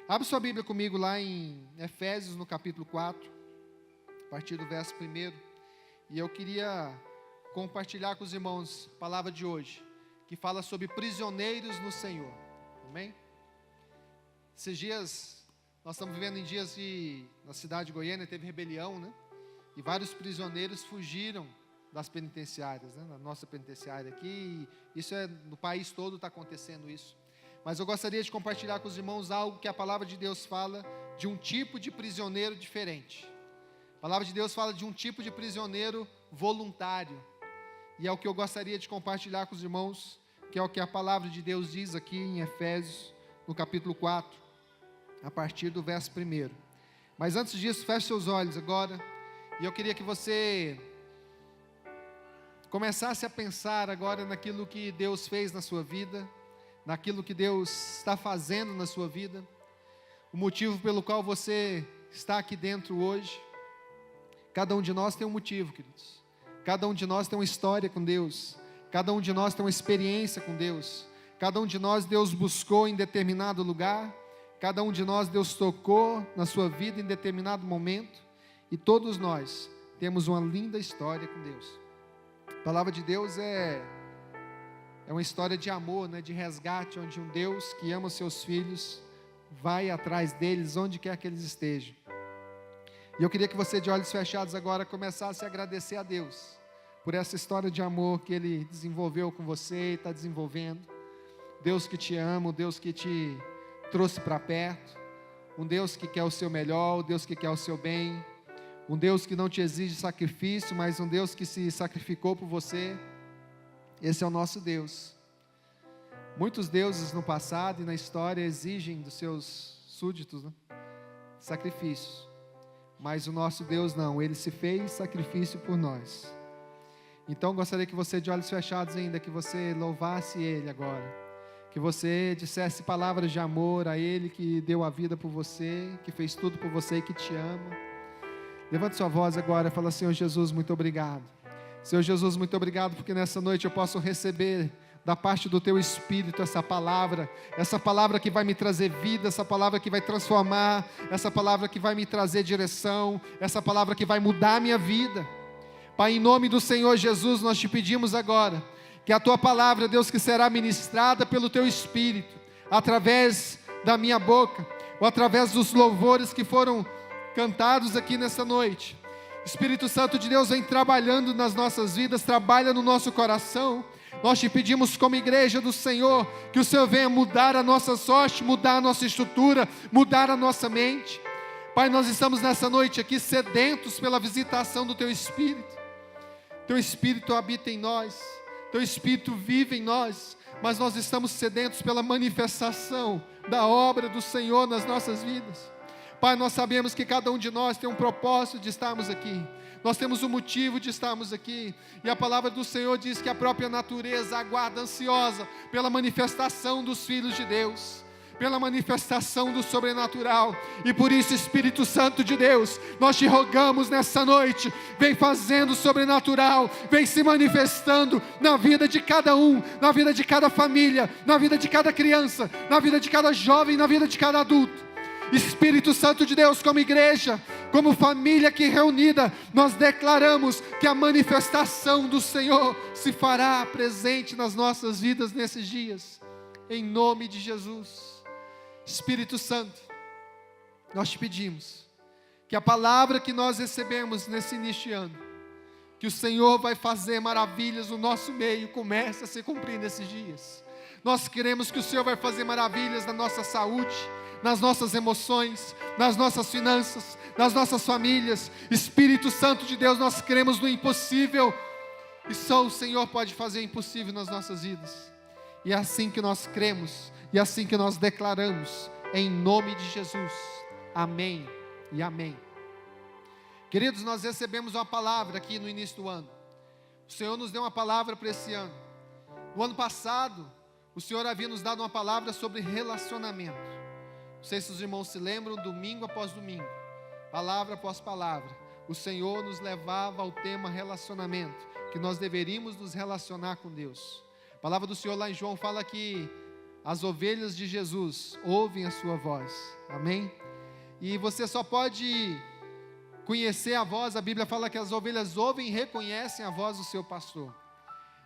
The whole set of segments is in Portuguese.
Abre sua Bíblia comigo lá em Efésios, no capítulo 4, a partir do verso 1. E eu queria compartilhar com os irmãos a palavra de hoje, que fala sobre prisioneiros no Senhor. Amém? Esses dias, nós estamos vivendo em dias na cidade de Goiânia, teve rebelião, né? E vários prisioneiros fugiram das penitenciárias, né? Na nossa penitenciária aqui, isso no país todo está acontecendo isso. Mas eu gostaria de compartilhar com os irmãos algo que a palavra de Deus fala de um tipo de prisioneiro diferente. A palavra de Deus fala de um tipo de prisioneiro voluntário. E é o que eu gostaria de compartilhar com os irmãos, que é o que a palavra de Deus diz aqui em Efésios, no capítulo 4, a partir do verso 1. Mas antes disso, feche seus olhos agora, e eu queria que você começasse a pensar agora naquilo que Deus fez na sua vida, naquilo que Deus está fazendo na sua vida, o motivo pelo qual você está aqui dentro hoje. Cada um de nós tem um motivo, queridos. Cada um de nós tem uma história com Deus. Cada um de nós tem uma experiência com Deus. Cada um de nós Deus buscou em determinado lugar. Cada um de nós Deus tocou na sua vida em determinado momento. E todos nós temos uma linda história com Deus. A palavra de Deus é uma história de amor, né, de resgate, onde um Deus que ama os seus filhos vai atrás deles, onde quer que eles estejam. E eu queria que você, de olhos fechados agora, começasse a agradecer a Deus por essa história de amor que Ele desenvolveu com você e está desenvolvendo. Deus que te ama, o Deus que te trouxe para perto, um Deus que quer o seu melhor, um Deus que quer o seu bem, um Deus que não te exige sacrifício, mas um Deus que se sacrificou por você. Esse é o nosso Deus. Muitos deuses no passado e na história exigem dos seus súditos, né, sacrifícios. Mas o nosso Deus não, Ele se fez sacrifício por nós. Então gostaria que você, de olhos fechados ainda, que você louvasse Ele agora. Que você dissesse palavras de amor a Ele que deu a vida por você, que fez tudo por você e que te ama. Levante sua voz agora e fala: Senhor Jesus, muito obrigado. Senhor Jesus, muito obrigado, porque nessa noite eu posso receber da parte do Teu Espírito essa palavra que vai me trazer vida, essa palavra que vai transformar, essa palavra que vai me trazer direção, essa palavra que vai mudar a minha vida. Pai, em nome do Senhor Jesus, nós te pedimos agora, que a Tua palavra, Deus, que será ministrada pelo Teu Espírito, através da minha boca, ou através dos louvores que foram cantados aqui nessa noite. Espírito Santo de Deus, vem trabalhando nas nossas vidas, trabalha no nosso coração. Nós te pedimos como igreja do Senhor, que o Senhor venha mudar a nossa sorte, mudar a nossa estrutura, mudar a nossa mente. Pai, nós estamos nessa noite aqui sedentos pela visitação do Teu Espírito. Teu Espírito habita em nós, Teu Espírito vive em nós, mas nós estamos sedentos pela manifestação da obra do Senhor nas nossas vidas. Pai, nós sabemos que cada um de nós tem um propósito de estarmos aqui. Nós temos um motivo de estarmos aqui. E a palavra do Senhor diz que a própria natureza aguarda ansiosa pela manifestação dos filhos de Deus, pela manifestação do sobrenatural. E por isso, Espírito Santo de Deus, nós te rogamos nessa noite, vem fazendo o sobrenatural, vem se manifestando na vida de cada um, na vida de cada família, na vida de cada criança, na vida de cada jovem, na vida de cada adulto. Espírito Santo de Deus, como igreja, como família aqui reunida, nós declaramos que a manifestação do Senhor se fará presente nas nossas vidas nesses dias, em nome de Jesus. Espírito Santo, nós te pedimos que a palavra que nós recebemos nesse início de ano, que o Senhor vai fazer maravilhas no nosso meio, comece a se cumprir nesses dias. Nós queremos que o Senhor vai fazer maravilhas na nossa saúde, nas nossas emoções, nas nossas finanças, nas nossas famílias. Espírito Santo de Deus, nós cremos no impossível, e só o Senhor pode fazer o impossível nas nossas vidas. E é assim que nós cremos, e é assim que nós declaramos, em nome de Jesus. Amém e amém. Queridos, nós recebemos uma palavra aqui no início do ano. O Senhor nos deu uma palavra para esse ano. No ano passado, o Senhor havia nos dado uma palavra sobre relacionamento. Não sei se os irmãos se lembram, domingo após domingo, palavra após palavra, o Senhor nos levava ao tema relacionamento, que nós deveríamos nos relacionar com Deus. A palavra do Senhor lá em João fala que As ovelhas de Jesus ouvem a sua voz, amém? E você só pode conhecer a voz, a Bíblia fala que as ovelhas ouvem e reconhecem a voz do seu pastor.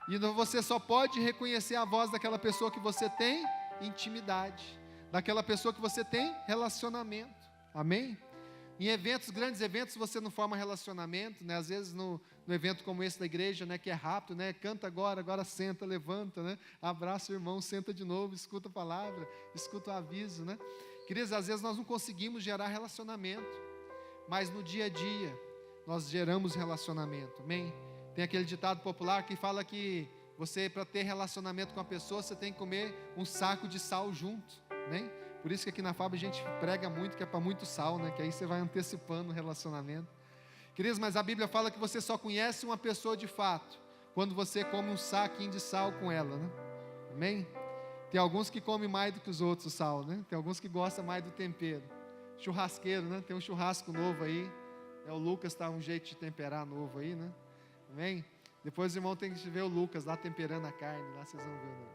E você só pode reconhecer a voz daquela pessoa que você tem intimidade, daquela pessoa que você tem relacionamento, amém? Em eventos, grandes eventos, você não forma relacionamento, né? Às vezes no evento como esse da igreja, né, que é rápido, né? Canta agora senta, levanta, né? Abraça o irmão, senta de novo, escuta a palavra, escuta o aviso, né? Queridos, às vezes nós não conseguimos gerar relacionamento, mas no dia a dia nós geramos relacionamento, amém? Tem aquele ditado popular que fala que você, para ter relacionamento com a pessoa, você tem que comer um saco de sal junto, amém? Por isso que aqui na FAB a gente prega muito, que é para muito sal, né? Que aí você vai antecipando o relacionamento. Queridos, mas a Bíblia fala que você só conhece uma pessoa de fato quando você come um saquinho de sal com ela, né? Amém? Tem alguns que comem mais do que os outros o sal, né? Tem alguns que gostam mais do tempero. Churrasqueiro, né? Tem um churrasco novo aí. O Lucas está um jeito de temperar novo aí, né? Amém? Depois o irmão tem que ver o Lucas lá temperando a carne, lá vocês vão ver, né?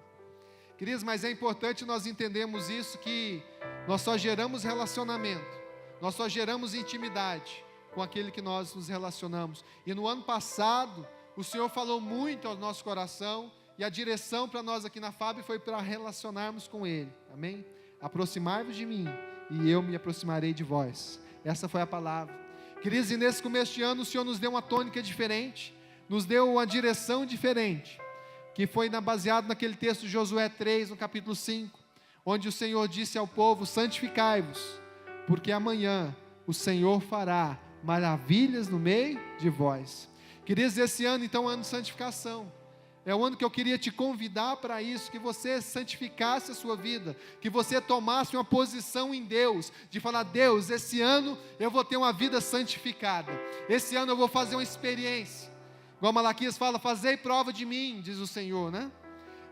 Queridos, mas é importante nós entendermos isso, que nós só geramos relacionamento, nós só geramos intimidade com aquele que nós nos relacionamos. E no ano passado, o Senhor falou muito ao nosso coração, e a direção para nós aqui na FAB foi para relacionarmos com Ele, amém? Aproximar-vos de mim, e eu me aproximarei de vós. Essa foi a palavra. Queridos, e nesse começo de ano, o Senhor nos deu uma tônica diferente, nos deu uma direção diferente, que foi baseado naquele texto de Josué 3, no capítulo 5, onde o Senhor disse ao povo: santificai-vos, porque amanhã o Senhor fará maravilhas no meio de vós. Queridos, esse ano então é um ano de santificação, é o ano que eu queria te convidar para isso, que você santificasse a sua vida, que você tomasse uma posição em Deus, de falar: Deus, esse ano eu vou ter uma vida santificada, esse ano eu vou fazer uma experiência, igual Malaquias fala: fazei prova de mim, diz o Senhor, né?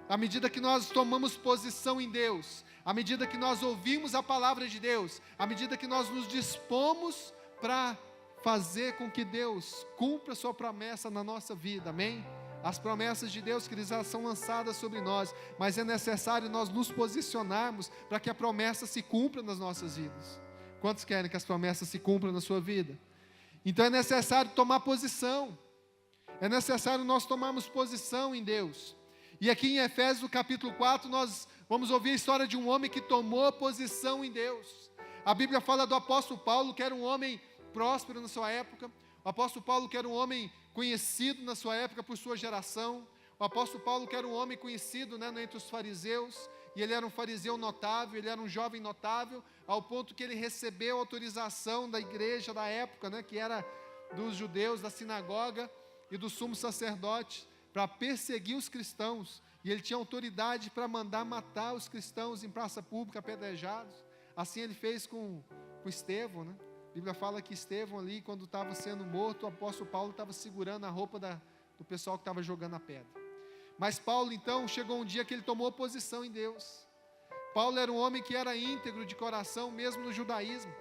À medida que nós tomamos posição em Deus, à medida que nós ouvimos a palavra de Deus, à medida que nós nos dispomos para fazer com que Deus cumpra a sua promessa na nossa vida, amém? As promessas de Deus, queridos, elas são lançadas sobre nós, mas é necessário nós nos posicionarmos para que a promessa se cumpra nas nossas vidas. Quantos querem que as promessas se cumpram na sua vida? Então é necessário tomar posição, é necessário nós tomarmos posição em Deus. E aqui em Efésios capítulo 4, nós vamos ouvir a história de um homem que tomou posição em Deus. A Bíblia fala do apóstolo Paulo, que era um homem próspero na sua época. O apóstolo Paulo, que era um homem conhecido na sua época por sua geração. O apóstolo Paulo, que era um homem conhecido, né, entre os fariseus, e ele era um fariseu notável, ele era um jovem notável, ao ponto que ele recebeu autorização da igreja da época, né, que era dos judeus, da sinagoga e do sumo sacerdote, para perseguir os cristãos, e ele tinha autoridade para mandar matar os cristãos em praça pública, apedrejados. Assim ele fez com Estevão, né? A Bíblia fala que Estevão ali, quando estava sendo morto, o apóstolo Paulo estava segurando a roupa do pessoal que estava jogando a pedra. Mas Paulo então, chegou um dia que ele tomou posição em Deus. Paulo era um homem que era íntegro de coração, mesmo no judaísmo.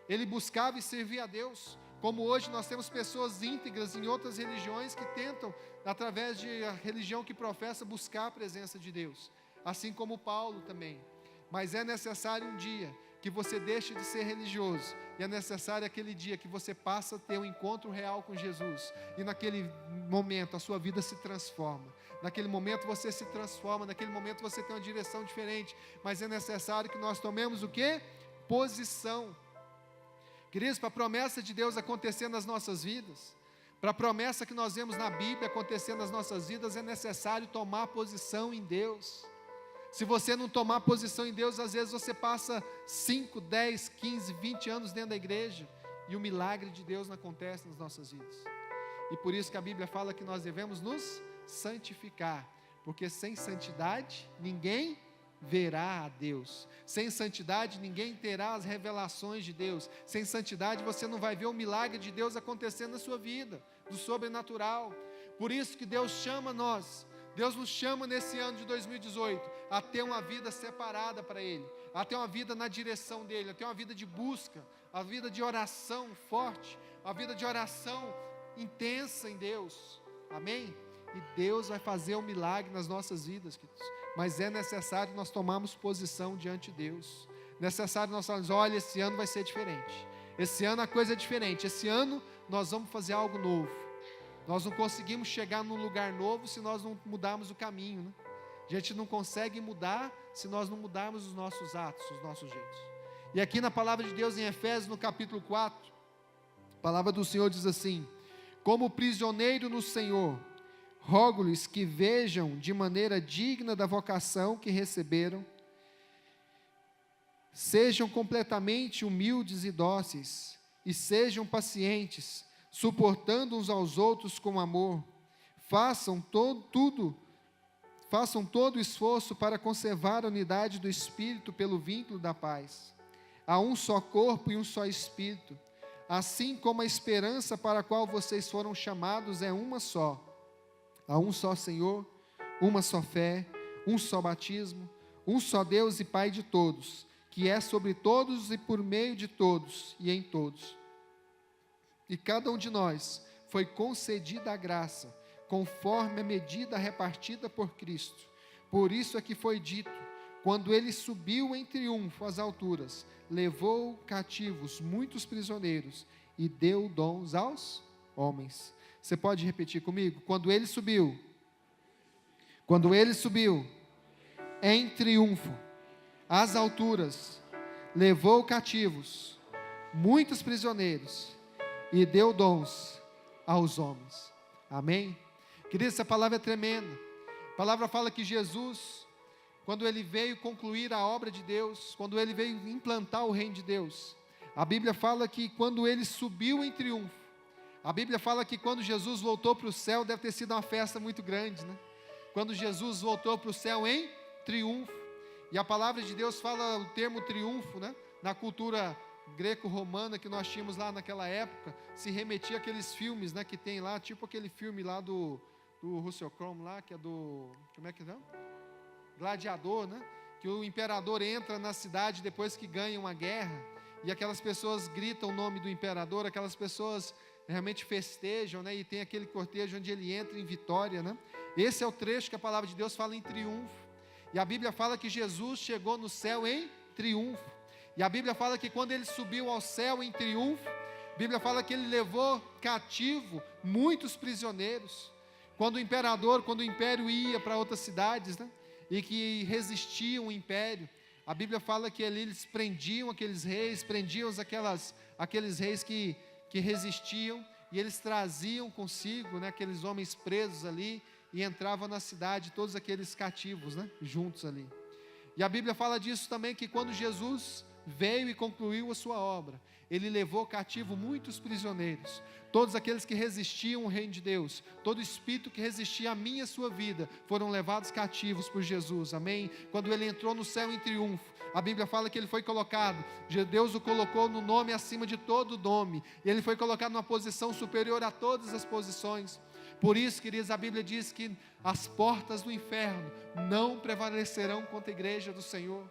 Ele buscava e servia a Deus, como hoje nós temos pessoas íntegras em outras religiões que tentam, através de a religião que professa, buscar a presença de Deus, assim como Paulo também. Mas é necessário um dia que você deixe de ser religioso, e é necessário aquele dia que você passa a ter um encontro real com Jesus, e naquele momento a sua vida se transforma, naquele momento você se transforma, naquele momento você tem uma direção diferente, mas é necessário que nós tomemos o quê? Posição. Queridos, para a promessa de Deus acontecer nas nossas vidas, para a promessa que nós vemos na Bíblia acontecer nas nossas vidas, é necessário tomar posição em Deus. Se você não tomar posição em Deus, às vezes você passa 5, 10, 15, 20 anos dentro da igreja, e o milagre de Deus não acontece nas nossas vidas. E por isso que a Bíblia fala que nós devemos nos santificar, porque sem santidade ninguém verá a Deus, sem santidade ninguém terá as revelações de Deus, sem santidade você não vai ver o milagre de Deus acontecendo na sua vida, do sobrenatural. Por isso que Deus chama nós, Deus nos chama nesse ano de 2018 a ter uma vida separada para Ele, a ter uma vida na direção dEle, a ter uma vida de busca, a vida de oração forte, a vida de oração intensa em Deus, amém? E Deus vai fazer um milagre nas nossas vidas, queridos, mas é necessário nós tomarmos posição diante de Deus. Necessário nós falarmos, olha, esse ano vai ser diferente. Esse ano a coisa é diferente. Esse ano nós vamos fazer algo novo. Nós não conseguimos chegar num lugar novo se nós não mudarmos o caminho, né? A gente não consegue mudar se nós não mudarmos os nossos atos, os nossos jeitos. E aqui na palavra de Deus em Efésios, no capítulo 4, a palavra do Senhor diz assim: como prisioneiro no Senhor, rogo-lhes que vejam de maneira digna da vocação que receberam, sejam completamente humildes e dóceis, e sejam pacientes, suportando uns aos outros com amor. Façam todo o esforço para conservar a unidade do Espírito pelo vínculo da paz. Há um só corpo e um só Espírito, assim como a esperança para a qual vocês foram chamados é uma só. Há um só Senhor, uma só fé, um só batismo, um só Deus e Pai de todos, que é sobre todos e por meio de todos e em todos. E cada um de nós foi concedida a graça, conforme a medida repartida por Cristo. Por isso é que foi dito, quando ele subiu em triunfo às alturas, levou cativos muitos prisioneiros e deu dons aos homens. Você pode repetir comigo? Quando ele subiu em triunfo às alturas, levou cativos muitos prisioneiros e deu dons aos homens. Amém? Queridos, essa palavra é tremenda. A palavra fala que Jesus, quando ele veio concluir a obra de Deus, quando ele veio implantar o reino de Deus, a Bíblia fala que quando ele subiu em triunfo, a Bíblia fala que quando Jesus voltou para o céu, deve ter sido uma festa muito grande, né? Quando Jesus voltou para o céu em triunfo, e a palavra de Deus fala o termo triunfo, né? Na cultura greco-romana que nós tínhamos lá naquela época, se remetia àqueles filmes, né, que tem lá, tipo aquele filme lá do Russell Crowe lá, que é do, como é que é? Gladiador, né? Que o imperador entra na cidade depois que ganha uma guerra, e aquelas pessoas gritam o nome do imperador, aquelas pessoas realmente festejam, né? E tem aquele cortejo onde ele entra em vitória, né? Esse é o trecho que a palavra de Deus fala em triunfo. E a Bíblia fala que Jesus chegou no céu em triunfo. E a Bíblia fala que quando ele subiu ao céu em triunfo, a Bíblia fala que ele levou cativo muitos prisioneiros. Quando o império ia para outras cidades, né? E que resistiam o império, a Bíblia fala que ali eles prendiam aqueles reis, aqueles reis que resistiam, e eles traziam consigo, né, aqueles homens presos ali, e entravam na cidade todos aqueles cativos, né, juntos ali. E a Bíblia fala disso também, que quando Jesus veio e concluiu a sua obra, ele levou cativo muitos prisioneiros, todos aqueles que resistiam ao reino de Deus, todo espírito que resistia à minha e à sua vida, foram levados cativos por Jesus, amém? Quando ele entrou no céu em triunfo, a Bíblia fala que ele foi colocado, Deus o colocou no nome acima de todo nome, e ele foi colocado numa posição superior a todas as posições. Por isso, queridos, a Bíblia diz que as portas do inferno não prevalecerão contra a igreja do Senhor.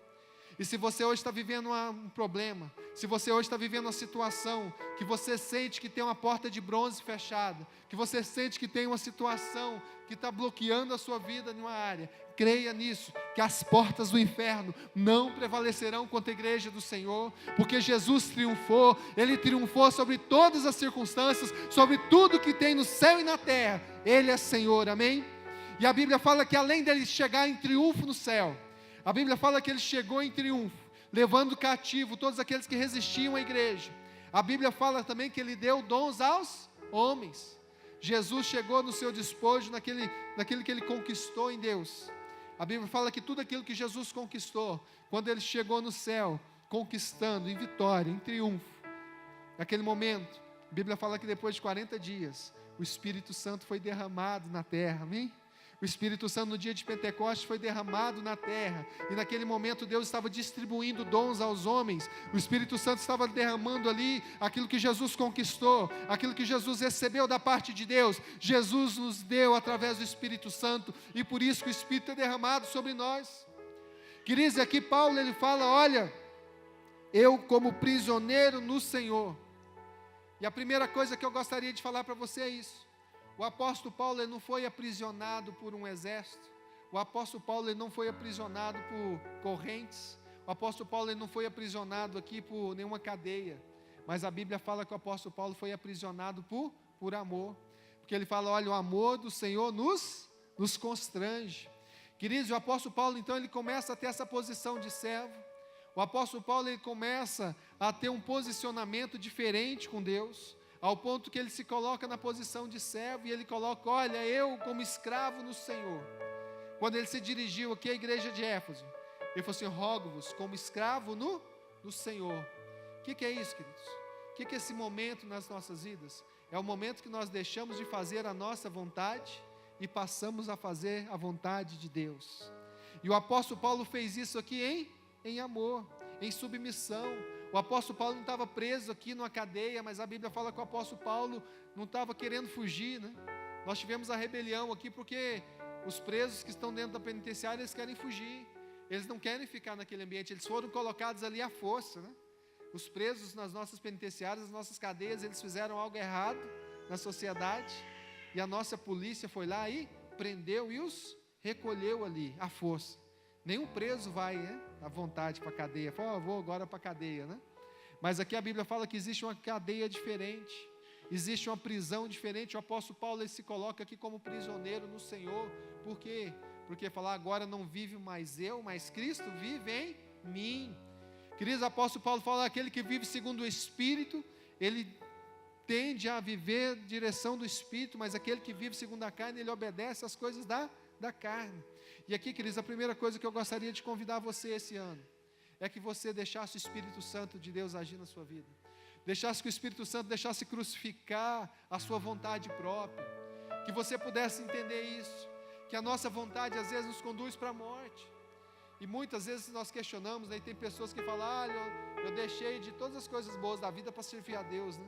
E se você hoje está vivendo um problema, se você hoje está vivendo uma situação que você sente que tem uma porta de bronze fechada, que você sente que tem uma situação que está bloqueando a sua vida em uma área, creia nisso, que as portas do inferno não prevalecerão contra a igreja do Senhor, porque Jesus triunfou, Ele triunfou sobre todas as circunstâncias, sobre tudo que tem no céu e na terra, Ele é Senhor, amém? E a Bíblia fala que além dele chegar em triunfo no céu, a Bíblia fala que ele chegou em triunfo, levando cativo todos aqueles que resistiam à igreja. A Bíblia fala também que ele deu dons aos homens. Jesus chegou no seu despojo, naquele que ele conquistou em Deus. A Bíblia fala que tudo aquilo que Jesus conquistou, quando ele chegou no céu, conquistando em vitória, em triunfo, naquele momento, a Bíblia fala que depois de 40 dias, o Espírito Santo foi derramado na terra, amém? O Espírito Santo no dia de Pentecostes foi derramado na terra, e naquele momento Deus estava distribuindo dons aos homens. O Espírito Santo estava derramando ali aquilo que Jesus conquistou, aquilo que Jesus recebeu da parte de Deus. Jesus nos deu através do Espírito Santo, e por isso que o Espírito é derramado sobre nós. Queridos, aqui Paulo ele fala, olha, eu como prisioneiro no Senhor. E a primeira coisa que eu gostaria de falar para você é isso. O apóstolo Paulo ele não foi aprisionado por um exército. O apóstolo Paulo ele não foi aprisionado por correntes. O apóstolo Paulo ele não foi aprisionado aqui por nenhuma cadeia. Mas a Bíblia fala que o apóstolo Paulo foi aprisionado por amor. Porque ele fala, olha, o amor do Senhor nos constrange. Queridos, o apóstolo Paulo então ele começa a ter essa posição de servo. O apóstolo Paulo ele começa a ter um posicionamento diferente com Deus, ao ponto que ele se coloca na posição de servo e ele coloca, olha, eu como escravo no Senhor. Quando ele se dirigiu aqui à igreja de Éfeso, ele falou assim, rogo-vos como escravo no Senhor. O que é isso, queridos? O que é esse momento nas nossas vidas? É o momento que nós deixamos de fazer a nossa vontade e passamos a fazer a vontade de Deus. E o apóstolo Paulo fez isso aqui em amor, em submissão. O apóstolo Paulo não estava preso aqui numa cadeia, mas a Bíblia fala que o apóstolo Paulo não estava querendo fugir, né? Nós tivemos a rebelião aqui porque os presos que estão dentro da penitenciária, eles querem fugir, eles não querem ficar naquele ambiente, eles foram colocados ali à força, né? Os presos nas nossas penitenciárias, nas nossas cadeias, eles fizeram algo errado na sociedade, e a nossa polícia foi lá e prendeu e os recolheu ali, à força. Nenhum preso vai, né, à vontade para a cadeia, fala, vou agora para a cadeia, né? Mas aqui a Bíblia fala que existe uma cadeia diferente, existe uma prisão diferente. O apóstolo Paulo ele se coloca aqui como prisioneiro no Senhor. Por quê? Porque falar agora não vive mais eu, mas Cristo vive em mim. Queridos, o apóstolo Paulo fala, aquele que vive segundo o Espírito, ele tende a viver direção do Espírito, mas aquele que vive segundo a carne, ele obedece às coisas da carne. E aqui, queridos, a primeira coisa que eu gostaria de convidar você esse ano, é que você deixasse o Espírito Santo de Deus agir na sua vida, deixasse que o Espírito Santo deixasse crucificar a sua vontade própria, que você pudesse entender isso, que a nossa vontade às vezes nos conduz para a morte, e muitas vezes nós questionamos, né, e tem pessoas que falam, eu deixei de todas as coisas boas da vida para servir a Deus, né?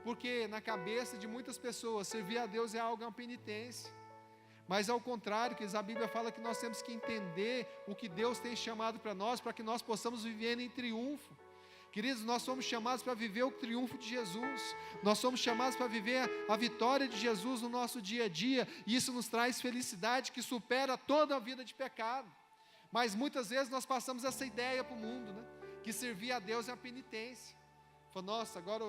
Porque na cabeça de muitas pessoas, servir a Deus é algo, é uma penitência. Mas ao contrário, que a Bíblia fala que nós temos que entender o que Deus tem chamado para nós, para que nós possamos viver em triunfo. Queridos, nós somos chamados para viver o triunfo de Jesus, nós somos chamados para viver a vitória de Jesus no nosso dia a dia, e isso nos traz felicidade que supera toda a vida de pecado. Mas muitas vezes nós passamos essa ideia para o mundo, né? Que servir a Deus é a penitência. Fala, nossa, agora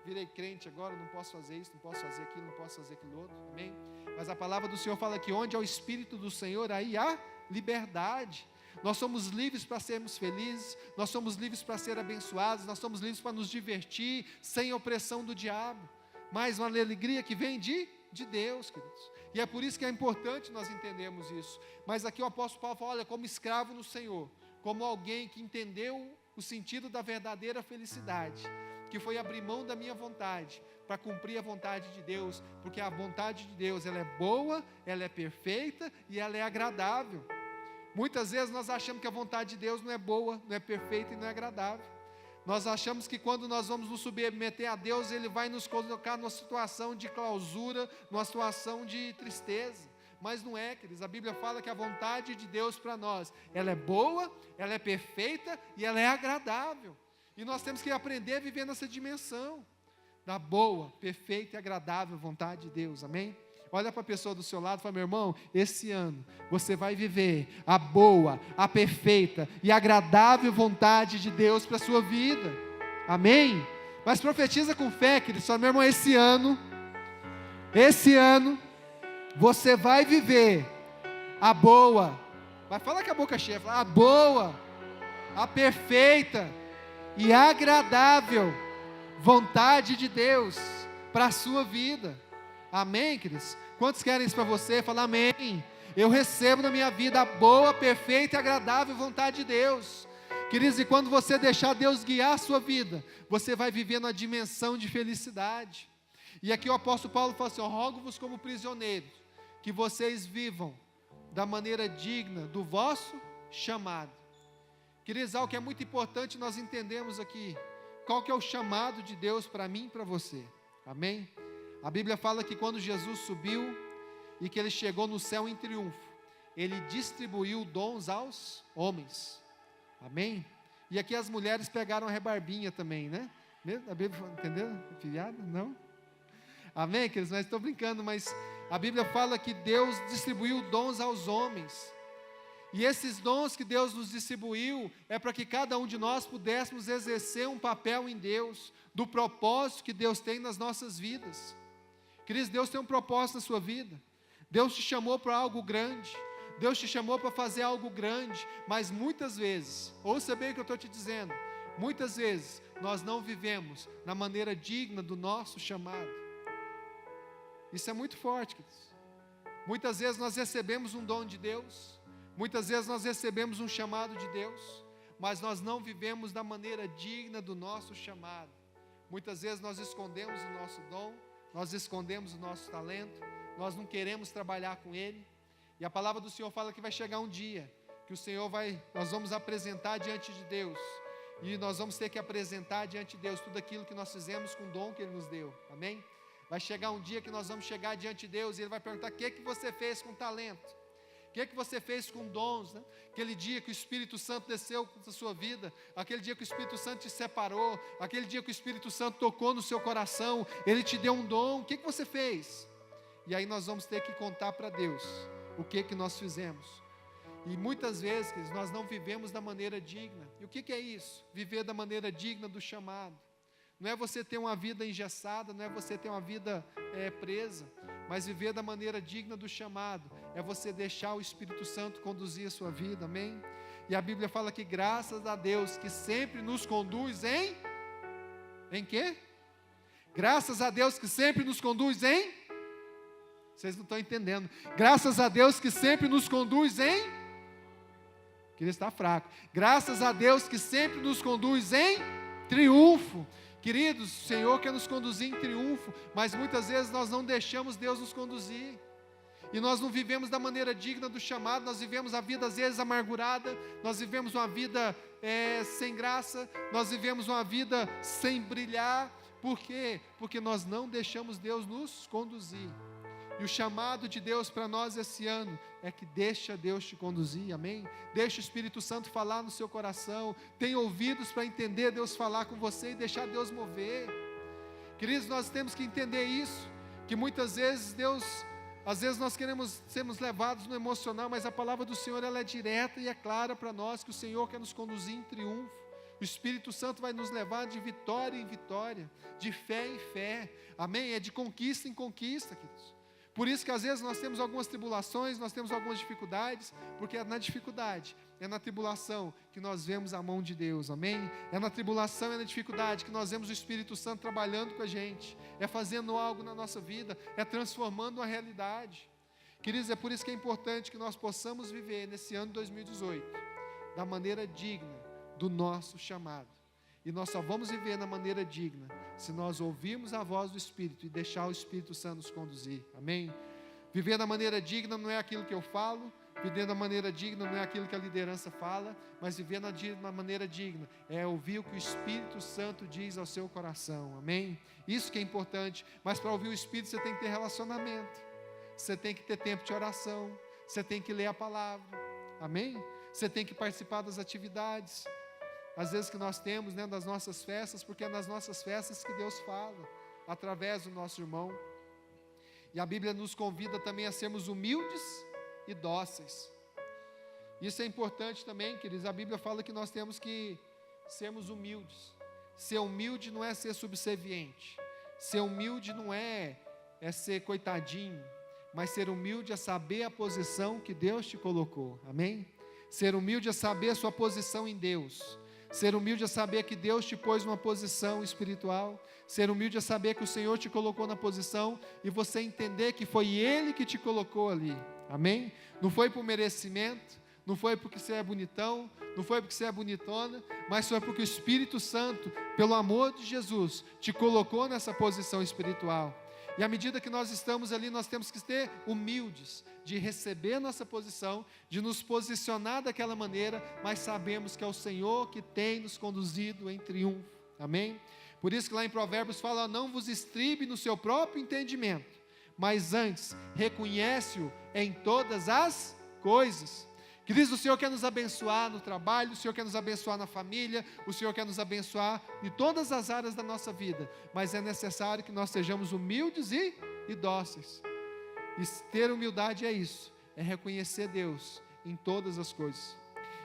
virei crente, agora não posso fazer isso, não posso fazer aquilo, não posso fazer aquilo outro, amém? Mas a palavra do Senhor fala que onde é o Espírito do Senhor, aí há liberdade. Nós somos livres para sermos felizes, nós somos livres para ser abençoados, nós somos livres para nos divertir, sem opressão do diabo, mas uma alegria que vem de Deus, queridos. E é por isso que é importante nós entendermos isso. Mas aqui o apóstolo Paulo fala, olha, como escravo no Senhor, como alguém que entendeu o sentido da verdadeira felicidade, que foi abrir mão da minha vontade, para cumprir a vontade de Deus, porque a vontade de Deus, ela é boa, ela é perfeita e ela é agradável. Muitas vezes nós achamos que a vontade de Deus não é boa, não é perfeita e não é agradável. Nós achamos que quando nós vamos nos submeter a Deus, Ele vai nos colocar numa situação de clausura, numa situação de tristeza. Mas não é, queridos. A Bíblia fala que a vontade de Deus para nós, ela é boa, ela é perfeita e ela é agradável. E nós temos que aprender a viver nessa dimensão da boa, perfeita e agradável vontade de Deus, amém? Olha para a pessoa do seu lado e fala, meu irmão, esse ano você vai viver a boa, a perfeita e agradável vontade de Deus para a sua vida, amém? Mas profetiza com fé, querido, fala, meu irmão, esse ano, você vai viver a boa, vai falar com a boca cheia, fala, a boa, a perfeita e agradável vontade de Deus para a sua vida, amém, queridos? Quantos querem isso para você? Fala amém. Eu recebo na minha vida a boa, perfeita e agradável vontade de Deus, queridos. E quando você deixar Deus guiar a sua vida, você vai viver numa dimensão de felicidade. E aqui o apóstolo Paulo fala assim, rogo-vos como prisioneiros, que vocês vivam da maneira digna do vosso chamado. Queridos, algo que é muito importante nós entendemos aqui, qual que é o chamado de Deus para mim e para você, amém? A Bíblia fala que quando Jesus subiu e que Ele chegou no céu em triunfo, Ele distribuiu dons aos homens, amém? E aqui as mulheres pegaram a rebarbinha também, né? A Bíblia, entendeu? Piada? Não? Amém, queridos? Mas estou brincando, mas a Bíblia fala que Deus distribuiu dons aos homens, E esses dons que Deus nos distribuiu é para que cada um de nós pudéssemos exercer um papel em Deus, do propósito que Deus tem nas nossas vidas. Queridos, Deus tem um propósito na sua vida. Deus te chamou para algo grande. Deus te chamou para fazer algo grande. Mas muitas vezes, ouça bem o que eu estou te dizendo, muitas vezes nós não vivemos na maneira digna do nosso chamado. Isso é muito forte, queridos. Muitas vezes nós recebemos um dom de Deus, muitas vezes nós recebemos um chamado de Deus, mas nós não vivemos da maneira digna do nosso chamado. Muitas vezes nós escondemos o nosso dom, nós escondemos o nosso talento, nós não queremos trabalhar com ele. E a palavra do Senhor fala que vai chegar um dia que nós vamos apresentar diante de Deus, e nós vamos ter que apresentar diante de Deus tudo aquilo que nós fizemos com o dom que Ele nos deu, amém? Vai chegar um dia que nós vamos chegar diante de Deus e Ele vai perguntar: o que você fez com talento? O que você fez com dons, né? Aquele dia que o Espírito Santo desceu na sua vida, aquele dia que o Espírito Santo te separou, aquele dia que o Espírito Santo tocou no seu coração, Ele te deu um dom, o que você fez? E aí nós vamos ter que contar para Deus o que nós fizemos. E muitas vezes, queridos, nós não vivemos da maneira digna. E o que é isso? Viver da maneira digna do chamado. Não é você ter uma vida engessada, não é você ter uma vida presa, mas viver da maneira digna do chamado é você deixar o Espírito Santo conduzir a sua vida, amém? E a Bíblia fala que graças a Deus que sempre nos conduz em quê? Graças a Deus que sempre nos conduz em... Vocês não estão entendendo. Graças a Deus que sempre nos conduz em... Queria estar fraco. Graças a Deus que sempre nos conduz em triunfo. Queridos, o Senhor quer nos conduzir em triunfo, mas muitas vezes nós não deixamos Deus nos conduzir, e nós não vivemos da maneira digna do chamado. Nós vivemos a vida às vezes amargurada, nós vivemos uma vida sem graça, nós vivemos uma vida sem brilhar. Por quê? Porque nós não deixamos Deus nos conduzir. E o chamado de Deus para nós esse ano é que deixa Deus te conduzir, amém? Deixa o Espírito Santo falar no seu coração, tem ouvidos para entender Deus falar com você e deixar Deus mover. Queridos, nós temos que entender isso, que muitas vezes às vezes nós queremos sermos levados no emocional, mas a palavra do Senhor ela é direta e é clara para nós, que o Senhor quer nos conduzir em triunfo. O Espírito Santo vai nos levar de vitória em vitória, de fé em fé, amém? É de conquista em conquista, queridos. Por isso que às vezes nós temos algumas tribulações, nós temos algumas dificuldades, porque é na dificuldade, é na tribulação que nós vemos a mão de Deus, amém? É na tribulação, é na dificuldade que nós vemos o Espírito Santo trabalhando com a gente, é fazendo algo na nossa vida, é transformando uma realidade. Queridos, é por isso que é importante que nós possamos viver nesse ano de 2018, da maneira digna do nosso chamado. E nós só vamos viver na maneira digna se nós ouvirmos a voz do Espírito e deixar o Espírito Santo nos conduzir, amém? Viver da maneira digna não é aquilo que eu falo, viver da maneira digna não é aquilo que a liderança fala, mas viver na maneira digna é ouvir o que o Espírito Santo diz ao seu coração, amém? Isso que é importante. Mas para ouvir o Espírito você tem que ter relacionamento, você tem que ter tempo de oração, você tem que ler a palavra, amém? Você tem que participar das atividades às vezes que nós temos, né, das nossas festas, porque é nas nossas festas que Deus fala, através do nosso irmão. E a Bíblia nos convida também a sermos humildes e dóceis. Isso é importante também, queridos. A Bíblia fala que nós temos que sermos humildes. Ser humilde não é ser subserviente. Ser humilde não é ser coitadinho, mas ser humilde é saber a posição que Deus te colocou, amém? Ser humilde é saber a sua posição em Deus. Ser humilde é saber que Deus te pôs numa posição espiritual. Ser humilde é saber que o Senhor te colocou na posição e você entender que foi Ele que te colocou ali, amém? Não foi por merecimento, não foi porque você é bonitão, não foi porque você é bonitona, mas foi porque o Espírito Santo, pelo amor de Jesus, te colocou nessa posição espiritual. E à medida que nós estamos ali, nós temos que ser humildes, de receber nossa posição, de nos posicionar daquela maneira, mas sabemos que é o Senhor que tem nos conduzido em triunfo, amém? Por isso que lá em Provérbios fala: não vos estribe no seu próprio entendimento, mas antes reconhece-o em todas as coisas. Queridos, o Senhor quer nos abençoar no trabalho, o Senhor quer nos abençoar na família, o Senhor quer nos abençoar em todas as áreas da nossa vida, mas é necessário que nós sejamos humildes e dóceis. E ter humildade é isso, é reconhecer Deus em todas as coisas.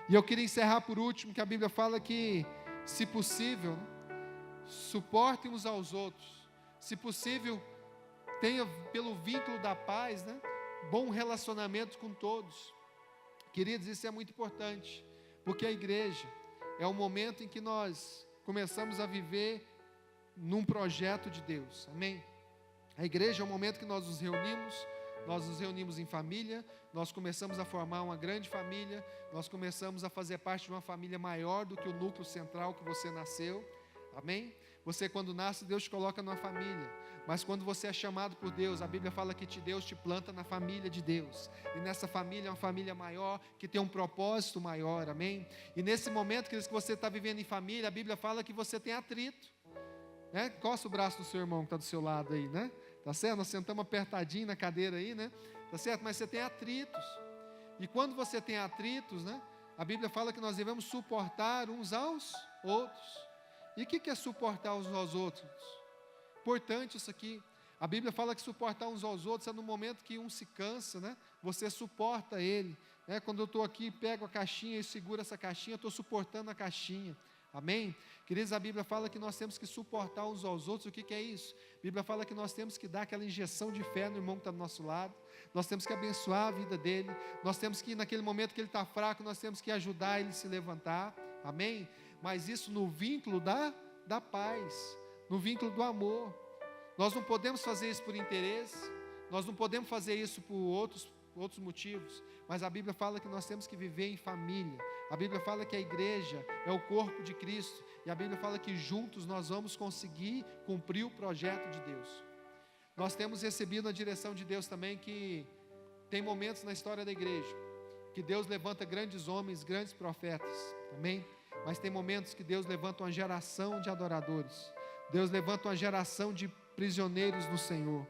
E eu queria encerrar por último, que a Bíblia fala que, se possível, suportem uns aos outros, se possível, tenha pelo vínculo da paz, né, bom relacionamento com todos. Queridos, isso é muito importante, porque a igreja é o momento em que nós começamos a viver num projeto de Deus, amém? A igreja é o momento que nós nos reunimos em família, nós começamos a formar uma grande família, nós começamos a fazer parte de uma família maior do que o núcleo central que você nasceu, amém? Você, quando nasce, Deus te coloca numa família, mas quando você é chamado por Deus, a Bíblia fala que Deus te planta na família de Deus, e nessa família é uma família maior, que tem um propósito maior, amém? E nesse momento, queridos, que você está vivendo em família, a Bíblia fala que você tem atrito, né? Coça o braço do seu irmão que está do seu lado aí, né? Tá certo? Nós sentamos apertadinho na cadeira aí, né? Tá certo? Mas você tem atritos, e quando você tem atritos, né, a Bíblia fala que nós devemos suportar uns aos outros. E o que é suportar uns aos outros? Importante isso aqui. A Bíblia fala que suportar uns aos outros é no momento que um se cansa, né? Você suporta ele, né? Quando eu estou aqui, pego a caixinha e seguro essa caixinha, eu estou suportando a caixinha, amém? Queridos, a Bíblia fala que nós temos que suportar uns aos outros. O que é isso? A Bíblia fala que nós temos que dar aquela injeção de fé no irmão que está do nosso lado, nós temos que abençoar a vida dele, nós temos que, naquele momento que ele está fraco, nós temos que ajudar ele a se levantar, amém? Mas isso no vínculo da paz, no vínculo do amor. Nós não podemos fazer isso por interesse, nós não podemos fazer isso por outros motivos, mas a Bíblia fala que nós temos que viver em família. A Bíblia fala que a igreja é o corpo de Cristo, e a Bíblia fala que juntos nós vamos conseguir cumprir o projeto de Deus. Nós temos recebido a direção de Deus também, que tem momentos na história da igreja que Deus levanta grandes homens, grandes profetas, amém? Mas tem momentos que Deus levanta uma geração de adoradores, Deus levanta uma geração de prisioneiros no Senhor,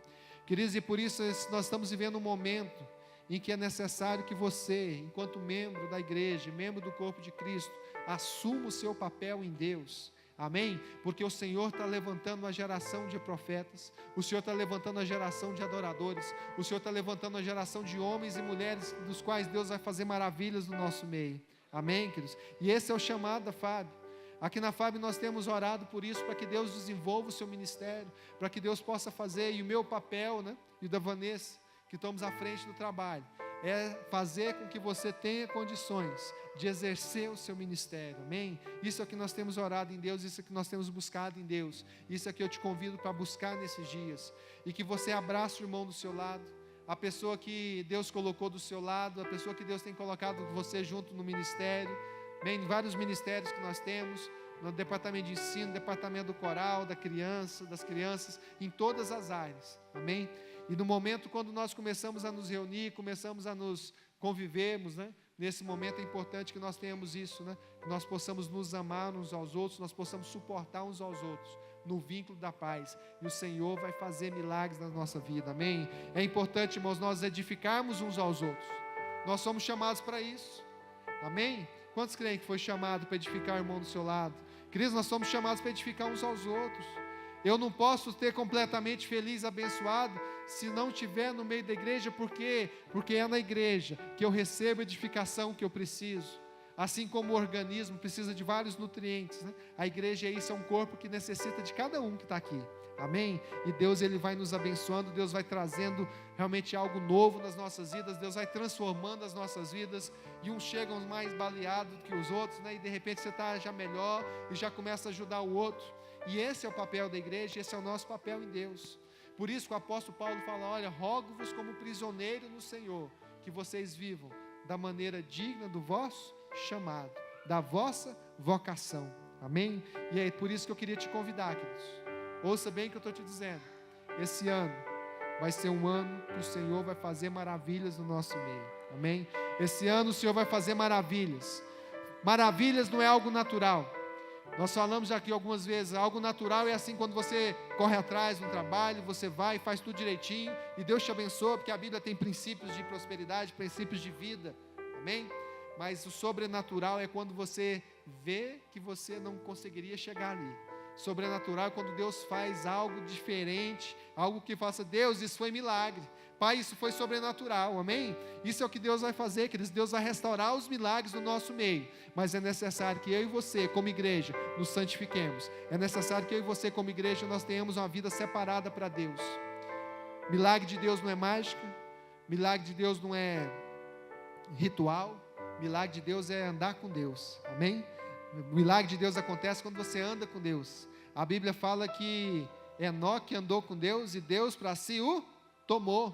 queridos, e por isso nós estamos vivendo um momento em que é necessário que você, enquanto membro da igreja, membro do corpo de Cristo, assuma o seu papel em Deus, amém? Porque o Senhor está levantando uma geração de profetas, o Senhor está levantando uma geração de adoradores, o Senhor está levantando uma geração de homens e mulheres, dos quais Deus vai fazer maravilhas no nosso meio, amém, queridos? E esse é o chamado da FAB. Aqui na FAB nós temos orado por isso, para que Deus desenvolva o seu ministério, para que Deus possa fazer, e o meu papel, né, e o da Vanessa, que estamos à frente do trabalho, é fazer com que você tenha condições de exercer o seu ministério, amém? Isso é que nós temos orado em Deus, isso é que nós temos buscado em Deus, isso é que eu te convido para buscar nesses dias, e que você abrace o irmão do seu lado, a pessoa que Deus colocou do seu lado, a pessoa que Deus tem colocado você junto no ministério, bem, em vários ministérios que nós temos, no departamento de ensino, no departamento do coral, das crianças, em todas as áreas, amém? E no momento quando nós começamos a nos reunir, começamos a nos convivermos, né? Nesse momento é importante que nós tenhamos isso, né? Que nós possamos nos amar uns aos outros, nós possamos suportar uns aos outros, no vínculo da paz, e o Senhor vai fazer milagres na nossa vida, amém? É importante, irmãos, nós edificarmos uns aos outros, nós somos chamados para isso, amém? Quantos creem que foi chamado para edificar o irmão do seu lado? Queridos, nós somos chamados para edificar uns aos outros. Eu não posso ter completamente feliz, abençoado, se não estiver no meio da igreja. Por quê? Porque é na igreja que eu recebo a edificação que eu preciso. Assim como o organismo precisa de vários nutrientes, né? A igreja é isso, é um corpo que necessita de cada um que está aqui, amém? E Deus, Ele vai nos abençoando, Deus vai trazendo realmente algo novo nas nossas vidas, Deus vai transformando as nossas vidas, e uns chegam mais baleados que os outros, né? E de repente você está já melhor, e já começa a ajudar o outro, e esse é o papel da igreja, esse é o nosso papel em Deus. Por isso que o apóstolo Paulo fala, olha, rogo-vos como prisioneiro no Senhor, que vocês vivam da maneira digna do vosso chamado, da vossa vocação, amém? E é por isso que eu queria te convidar, queridos, ouça bem o que eu estou te dizendo, esse ano vai ser um ano que o Senhor vai fazer maravilhas no nosso meio, amém? Esse ano o Senhor vai fazer maravilhas. Maravilhas não é algo natural. Nós falamos já aqui algumas vezes, algo natural é assim, quando você corre atrás de um trabalho, você vai e faz tudo direitinho, e Deus te abençoa, porque a Bíblia tem princípios de prosperidade, princípios de vida, amém? Mas o sobrenatural é quando você vê que você não conseguiria chegar ali, Sobrenatural é quando Deus faz algo diferente, algo que faça, Deus, isso foi milagre. Pai, isso foi sobrenatural, amém? Isso é o que Deus vai fazer, queridos. Deus vai restaurar os milagres no nosso meio. Mas é necessário que eu e você, como igreja, nos santifiquemos. É necessário que eu e você, como igreja, nós tenhamos uma vida separada para Deus. Milagre de Deus não é mágica. Milagre de Deus não é ritual. Milagre de Deus é andar com Deus, amém? O milagre de Deus acontece quando você anda com Deus. A Bíblia fala que Enoque andou com Deus e Deus para si o tomou.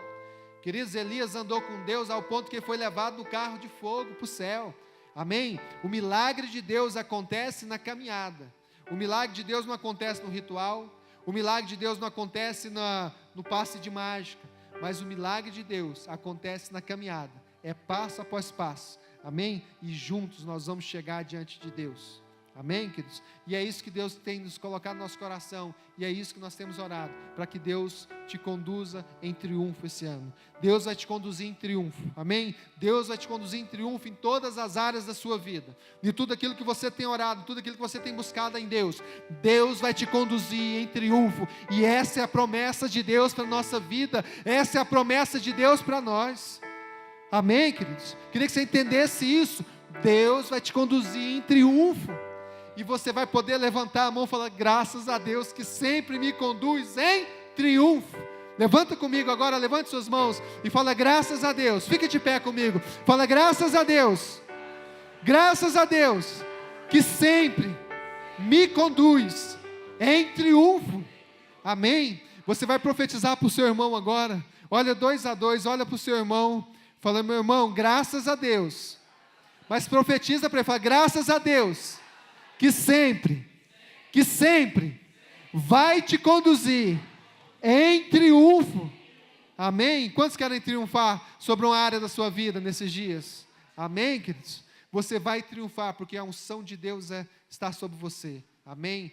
Queridos, Elias andou com Deus ao ponto que ele foi levado no carro de fogo para o céu, amém? O milagre de Deus acontece na caminhada. O milagre de Deus não acontece no ritual. O milagre de Deus não acontece no passe de mágica. Mas o milagre de Deus acontece na caminhada. É passo após passo, amém? E juntos nós vamos chegar diante de Deus, amém, queridos? E é isso que Deus tem nos colocado no nosso coração, e é isso que nós temos orado, para que Deus te conduza em triunfo esse ano. Deus vai te conduzir em triunfo, amém? Deus vai te conduzir em triunfo em todas as áreas da sua vida, de tudo aquilo que você tem orado, tudo aquilo que você tem buscado em Deus. Deus vai te conduzir em triunfo, e essa é a promessa de Deus para a nossa vida, essa é a promessa de Deus para nós. Amém, queridos? Queria que você entendesse isso. Deus vai te conduzir em triunfo. E você vai poder levantar a mão e falar, graças a Deus que sempre me conduz em triunfo. Levanta comigo agora, levante suas mãos e fala, graças a Deus. Fica de pé comigo. Fala, graças a Deus. Graças a Deus que sempre me conduz em triunfo. Amém? Você vai profetizar para o seu irmão agora. Olha 2 a 2, olha para o seu irmão. Fala, meu irmão, graças a Deus. Mas profetiza para ele, fala, graças a Deus, que sempre vai te conduzir em triunfo. Amém? Quantos querem triunfar sobre uma área da sua vida nesses dias? Amém, queridos? Você vai triunfar, porque a unção de Deus está sobre você. Amém?